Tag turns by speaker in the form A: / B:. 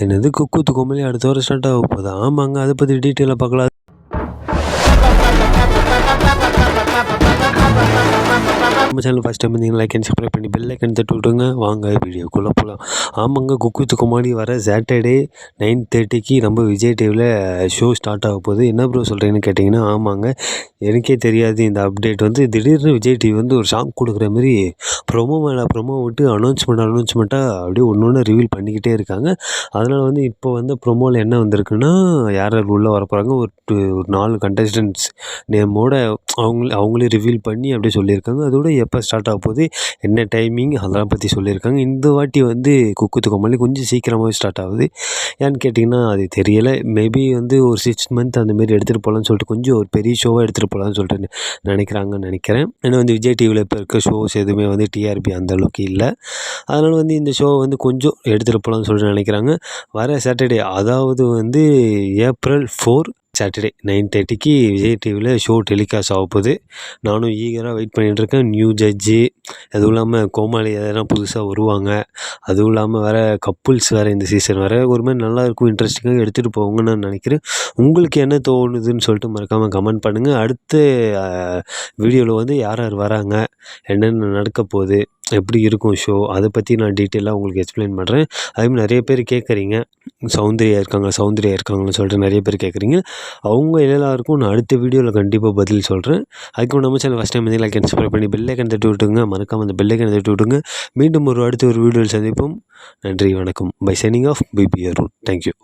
A: என்னது குக்கு வித்து கோமாளி அடுத்த வாரம் ஸ்டார்ட் ஆக போகுதா? ஆமாங்க. அதை பற்றி டீட்டெயிலாக பார்க்கலாம். நம்ம சேனல் ஃபஸ்ட் டைம் நீங்கள் லைக் அண்ட் சப்ஸ்கிரைப் பண்ணி பெல் ஐக்கன் தட்டி விட்டுருங்க. வாங்க வீடியோக்குள்ளே போகலாம். ஆமாங்க, குக்கு வித்து கோமாளி வர சாட்டர்டே 9:30க்கு நம்ம விஜய் டிவியில் ஷோ ஸ்டார்ட் ஆக போகுது. என்ன ப்ரோ சொல்கிறீங்கன்னு கேட்டிங்கன்னா, ஆமாங்க, எனக்கே தெரியாது இந்த அப்டேட். திடீர்னு விஜய் டிவி ஒரு ஷாக் கொடுக்குற மாதிரி ப்ரொமோ மேலே ப்ரொமோ விட்டு அனௌன்ஸ்மெண்ட்டாக அப்படியே ஒன்று ஒன்று ரிவீல் பண்ணிக்கிட்டே இருக்காங்க. அதனால் இப்போ ப்ரொமோவில் என்ன வந்திருக்குன்னா, யார் யார் உள்ளே வர போகிறாங்க, ஒரு 4 கண்டஸ்டன்ட்ஸ் நேமோட அவங்களே ரிவீல் பண்ணி அப்படியே சொல்லியிருக்காங்க. அதோட எப்போ ஸ்டார்ட் ஆக போகுது, என்ன டைமிங், அதெல்லாம் பற்றி சொல்லியிருக்காங்க. இந்த வாட்டி குக்கு வித்து கோமாளி கொஞ்சம் சீக்கிரமாகவே ஸ்டார்ட் ஆகுது. ஏன்னு கேட்டிங்கன்னா அது தெரியலை. மேபி ஒரு 6 மந்த் அந்தமாரி எடுத்துகிட்டு போகலான்னு சொல்லிட்டு கொஞ்சம் ஒரு பெரிய ஷோவாக எடுத்துகிட்டு போகலான்னு சொல்லிட்டு நினைக்கிறாங்கன்னு நினைக்கிறேன். ஏன்னா விஜய் டிவியில் இப்போ இருக்க ஷோஸ் எதுவுமே டிஆர்பி அந்தளவுக்கு இல்லை. அதனால் இந்த ஷோவை கொஞ்சம் எடுத்துகிட்டு போகலான்னு சொல்லிட்டு நினைக்கிறாங்க. வர சாட்டர்டே, அதாவது April 4 சாட்டர்டே 9:30க்கு விஜய் டிவியில் ஷோ டெலிகாஸ்ட் ஆக போகுது. நானும் ஈகராக வெயிட் பண்ணிகிட்ருக்கேன். நியூ ஜட்ஜி, அதுவும் இல்லாமல் கோமாளி எதனா புதுசாக வருவாங்க. அதுவும் இல்லாமல் வேறு கப்புள்ஸ் வேறு இந்த சீசன் வேறு ஒரு மாதிரி நல்லாயிருக்கும், இன்ட்ரெஸ்டிங்காக எடுத்துகிட்டு போவாங்கன்னு நான் நினைக்கிறேன். உங்களுக்கு என்ன தோணுதுன்னு சொல்லிட்டு மறக்காமல் கமெண்ட் பண்ணுங்கள். அடுத்த வீடியோவில் யார் யார் வராங்க, என்னென்ன நடக்க போகுது, எப்படி இருக்கும் ஷோ, அதை பற்றி நான் டீட்டெயிலாக உங்களுக்கு எக்ஸ்பிளைன் பண்ணுறேன். அதேமாதிரி நிறைய பேர் கேட்குறீங்க, சௌந்தர்யா இருக்காங்கன்னு சொல்லிட்டு நிறைய பேர் கேட்குறீங்க. அவங்க எல்லாருக்கும் நான் அடுத்த வீடியோவில் கண்டிப்பாக பதில் சொல்கிறேன். அதுக்கு நம்ம channel first time like and subscribe பண்ணி பெல் ஐக்கன் தட்டி விட்டுங்க. மறக்காமல் அந்த பெல் ஐக்கன் தட்டி விட்டுங்க. மீண்டும் அடுத்த ஒரு வீடியோவில் சந்திப்போம். நன்றி, வணக்கம். Bye signing off BB Arun. Thank you.